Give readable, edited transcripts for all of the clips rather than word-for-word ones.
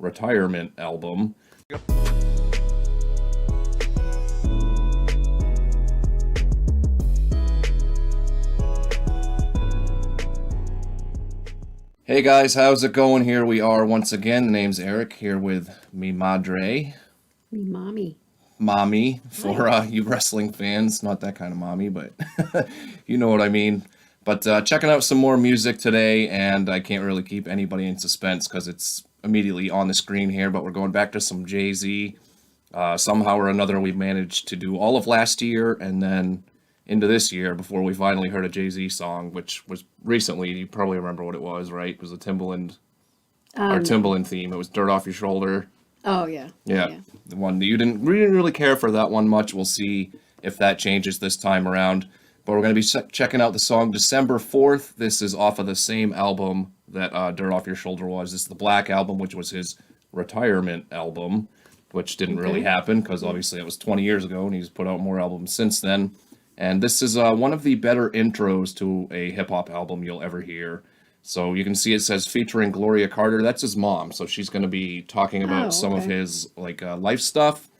retirement album. Hey guys, how's it going? Here we are once again. The name's Eric, here with me madre. Me mommy. Mommy, for you wrestling fans. Not that kind of mommy, but you know what I mean. But checking out some more music today, and I can't really keep anybody in suspense because it's immediately on the screen here, but we're going back to some Jay-Z. Somehow or another, we managed to do all of last year and then into this year before we finally heard a Jay-Z song, which was recently. You probably remember what it was, right? It was a Timbaland, our Timbaland theme. It was Dirt Off Your Shoulder. Oh, yeah. Yeah, the one that we didn't really care for that one much. We'll see if that changes this time around. But we're going to be checking out the song December 4th. This is off of the same album that Dirt Off Your Shoulder was. This is the Black Album, which was his retirement album, which didn't really happen because obviously it was 20 years ago, and he's put out more albums since then. And this is one of the better intros to a hip-hop album you'll ever hear. So you can see it says featuring Gloria Carter. That's his mom. So she's going to be talking about some of his life stuff.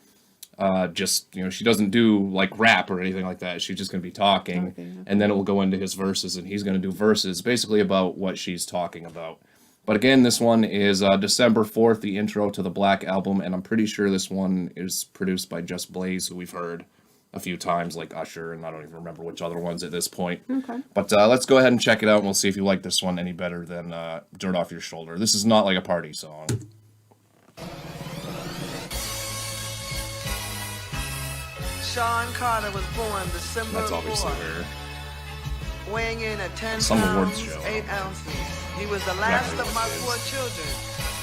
Just, you know, she doesn't do like rap or anything like that. She's just going to be talking. And then it will go into his verses, and he's going to do verses basically about what she's talking about. But again, this one is December 4th, the intro to the Black Album. And I'm pretty sure this one is produced by Just Blaze, who we've heard a few times, like Usher, and I don't even remember which other ones at this point. But let's go ahead and check it out, and we'll see if you like this one any better than Dirt Off Your Shoulder. This is not like a party song. Sean Carter was born December 4th. That's obviously her. Weighing in at 10 Some awards pounds, show. 8 ounces. He was the last of my 4 children.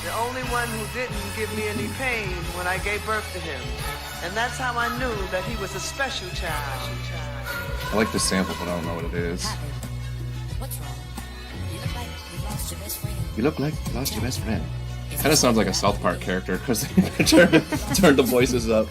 The only one who didn't give me any pain when I gave birth to him. And that's how I knew that he was a special child. I like this sample, but I don't know what it is. What's wrong? You look like you lost your best friend. You look like you lost your best friend. Kind of sounds like a South Park character because they turned the voices up.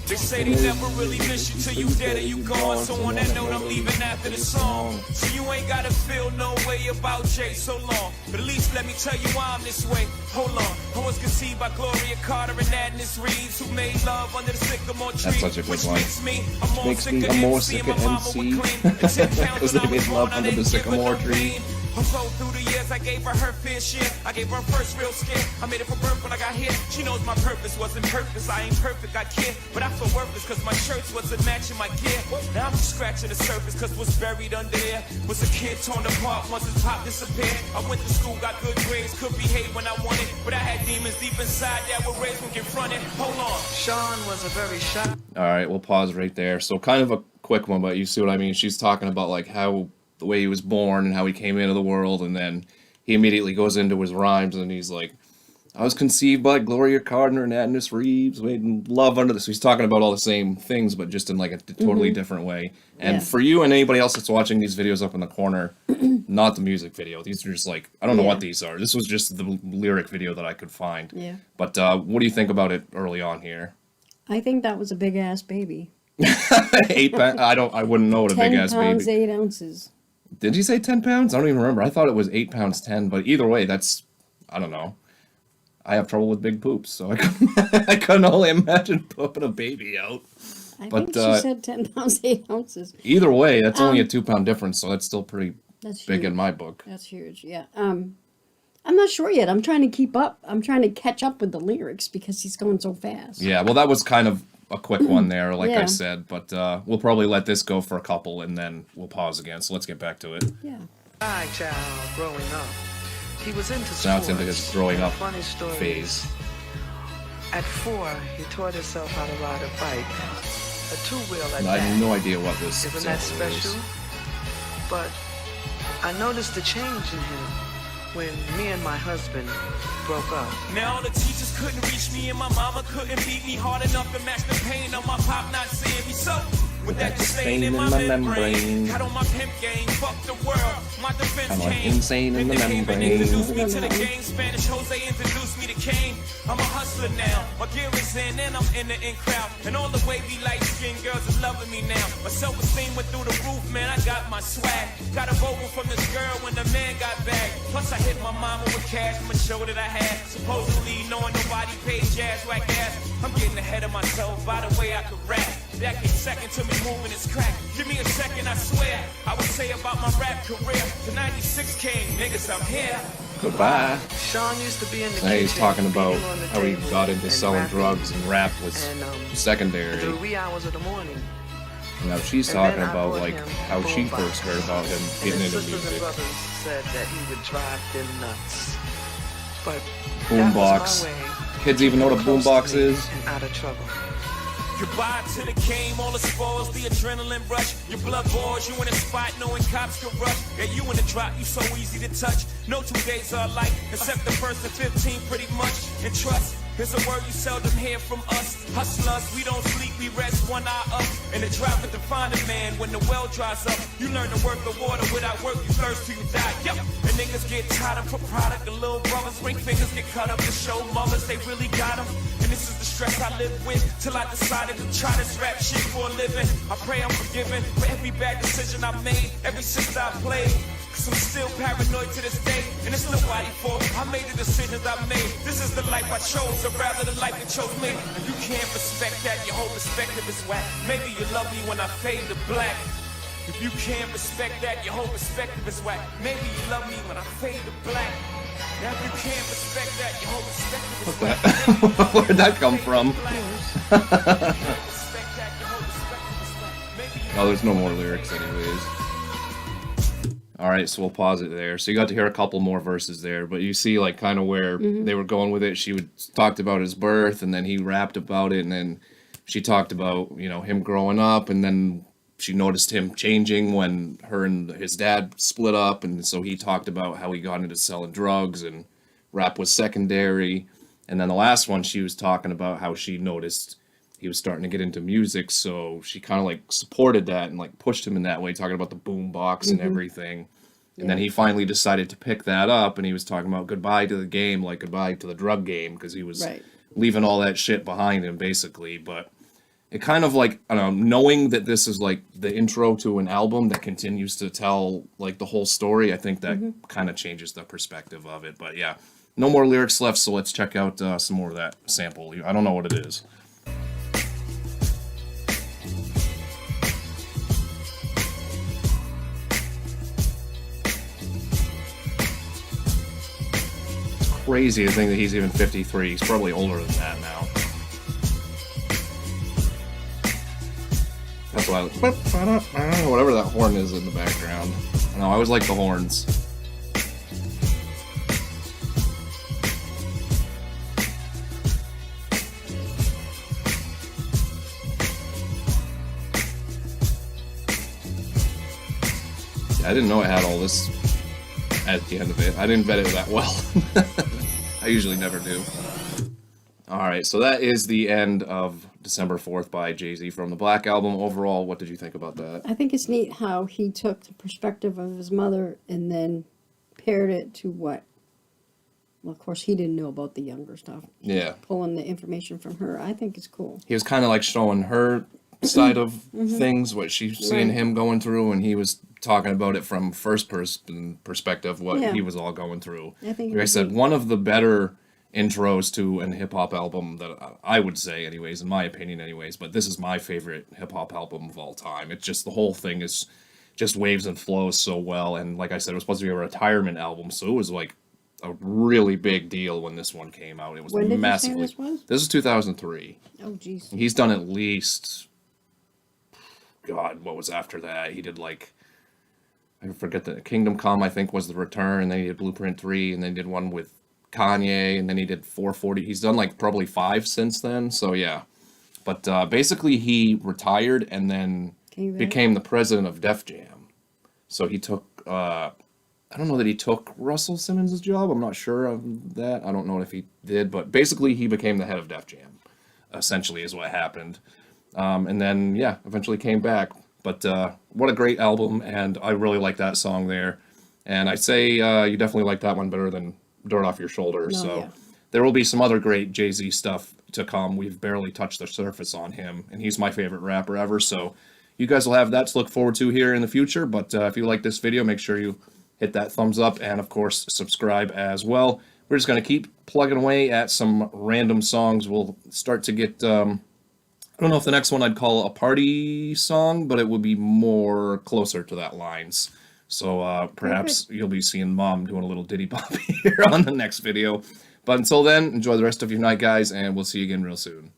They say they never really miss you till you dead or you gone. So on that note, I'm leaving after the song. So you ain't gotta feel no way about Jay so long. But at least let me tell you why I'm this way. Hold on. I was conceived by Gloria Carter and Agnes Reeves, who made love under the sycamore tree. That's such a good which one. Makes me a more sicker MC. Because they made love under the sycamore tree. So through the years, I gave her her fair share. I gave her first real scare. I made it for birth when I got here. She knows my purpose wasn't purpose. I ain't perfect, I care. But I feel worthless cause my shirts wasn't matching my gear. Now I'm just scratching the surface cause what's buried under there was a kid torn apart once his pop disappeared. I went to school, got good grades, could behave when I wanted. But I had demons deep inside that were raised when confronted. Hold on. Sean was a very shy. Alright, we'll pause right there. So kind of a quick one, but you see what I mean? She's talking about like how the way he was born and how he came into the world, and then he immediately goes into his rhymes and he's like, I was conceived by Gloria Carter and Agnes Reeves, made love under this. So he's talking about all the same things, but just in like a totally different way. And for you and anybody else that's watching these videos up in the corner, not the music video. These are just like, I don't know what these are. This was just the lyric video that I could find. Yeah. But what do you think about it early on here? I think that was a big ass baby. 8 pounds? I wouldn't know what a big ass 10 baby. pounds, 8 ounces. Did he say 10 pounds? I don't even remember. I thought it was 8 pounds 10, but either way, that's, I don't know. I have trouble with big poops, so I couldn't only imagine pooping a baby out. I think she said 10 pounds, 8 ounces. Either way, that's only a 2 pound difference, so that's still pretty big in my book. That's huge, yeah. I'm not sure yet. I'm trying to keep up. I'm trying to catch up with the lyrics because he's going so fast. Yeah, well, that was kind of a quick one there, like I said, but we'll probably let this go for a couple and then we'll pause again. So let's get back to it. Yeah. Shy child growing up. He was into sports. Now it's into his growing up Funny stories. phase. At 4, he taught himself how to ride a bike. A 2-wheel at I that. have no idea what this Isn't that sample special? is. But I noticed a change in him when me and my husband broke up. Now the teachers couldn't reach me and my mama couldn't beat me hard enough to match the pain of my pop not seeing me. So with that disdain in my membrane. Got on my pimp game, fuck the world. My defense I'm like came. insane in the Came and membrane. introduced me to the game. Spanish Jose introduced me to Kane. I'm a hustler now. My gear is in and I'm in the in crowd. And all the wavy light skinned girls are loving me now. My self-esteem went through the roof, man. I got my swag. Got a vocal from this girl when the man got back. Plus I hit my mama with cash from a show that I had. Supposedly knowing nobody paid jazz whack ass. I'm getting ahead of myself by the way I could rap. That gets second to me moving is crack. Give me a second, I swear. I would say about my rap career. The 96 came, niggas, I'm here. Goodbye. Sean used to be in the Now he's kitchen, talking about beating on the how he table got into and selling rapping drugs and rap was and, secondary. the wee hours of the morning. Now she's And talking then I about brought like him how she boombox. first heard about him And getting his into sisters and music. brothers said that he would drive them nuts. But Boombox. that was my way. Kids even know what a Close to boombox me is? and out of trouble. Goodbye to the game, all the spoils, the adrenaline rush. Your blood boils, you in a spot knowing cops can rush. Yeah, you in the drop, you so easy to touch. No 2 days are alike, except the first and 15 pretty much. And trust is a word you seldom hear from us. Hustlers, we don't sleep, we rest one eye up. And the drought can define a man when the well dries up. You learn to work the water, without work you thirst till you die. Yep. And niggas get tied up for product, and little brothers, ring fingers get cut up to show mothers they really got them. And this is the stress I live with till I decided to try this rap shit for a living. I pray I'm forgiven for every bad decision I made, every sister I played. Cause I'm still paranoid to this day, and it's nobody's fault. I made the decisions I made. This is the life I chose, or rather the life that chose me. And you can't respect that, your whole perspective is whack. Maybe you love me when I fade to black. If you can't respect that, your whole perspective is whack. Maybe you love me when I fade to black. Now if you can't respect that, your whole perspective is whack. Where'd that come from? Oh, there's no more lyrics anyways. Alright, so we'll pause it there. So you got to hear a couple more verses there, but you see like kind of where they were going with it. She talked about his birth, and then he rapped about it, and then she talked about, you know, him growing up, and then she noticed him changing when her and his dad split up, and so he talked about how he got into selling drugs and rap was secondary. And then the last one, she was talking about how she noticed he was starting to get into music, so she kind of like supported that and like pushed him in that way, talking about the boom box and everything. And then he finally decided to pick that up, and he was talking about goodbye to the game, like goodbye to the drug game, because he was leaving all that shit behind him, basically. But it kind of like, I don't know, knowing that this is like the intro to an album that continues to tell like the whole story, I think that kind of changes the perspective of it. But yeah, no more lyrics left, so let's check out some more of that sample. I don't know what it is. Crazy to think that he's even 53. He's probably older than that now. That's why whatever that horn is in the background. I know, I always like the horns. Yeah, I didn't know it had all this at the end of it. I didn't vet it that well. I usually never do. Alright, so that is the end of December 4th by Jay-Z from the Black Album. Overall, what did you think about that? I think it's neat how he took the perspective of his mother and then paired it to what? Well, of course, he didn't know about the younger stuff. Yeah. Pulling the information from her. I think it's cool. He was kind of like showing her side of things, what she's seeing him going through, and he was talking about it from first person perspective, what he was all going through. I think like I said, one of the better intros to an hip-hop album that I would say anyways, in my opinion anyways, but this is my favorite hip-hop album of all time. It's just, the whole thing is just waves and flows so well, and like I said, it was supposed to be a retirement album, so it was like a really big deal when this one came out. It was When did massively. you say this was? This is 2003. Oh, jeez. He's done at least, God, what was after that? He did like, I forget, the Kingdom Come, I think, was the return, and then he did Blueprint 3, and then he did one with Kanye, and then he did 440. He's done like probably 5 since then, so yeah. But basically he retired and then became the president of Def Jam. So he took, I don't know that he took Russell Simmons' job, I'm not sure of that. I don't know if he did, but basically he became the head of Def Jam, essentially is what happened. And then, yeah, eventually came back. But what a great album, and I really like that song there. And I'd say you definitely like that one better than Dirt Off Your Shoulder. No, So yeah. there will be some other great Jay-Z stuff to come. We've barely touched the surface on him, and he's my favorite rapper ever. So you guys will have that to look forward to here in the future. But if you like this video, make sure you hit that thumbs up and, of course, subscribe as well. We're just going to keep plugging away at some random songs. We'll start to get... I don't know if the next one I'd call a party song, but it would be more closer to that lines. So perhaps you'll be seeing Mom doing a little Diddy Bop here on the next video. But until then, enjoy the rest of your night, guys, and we'll see you again real soon.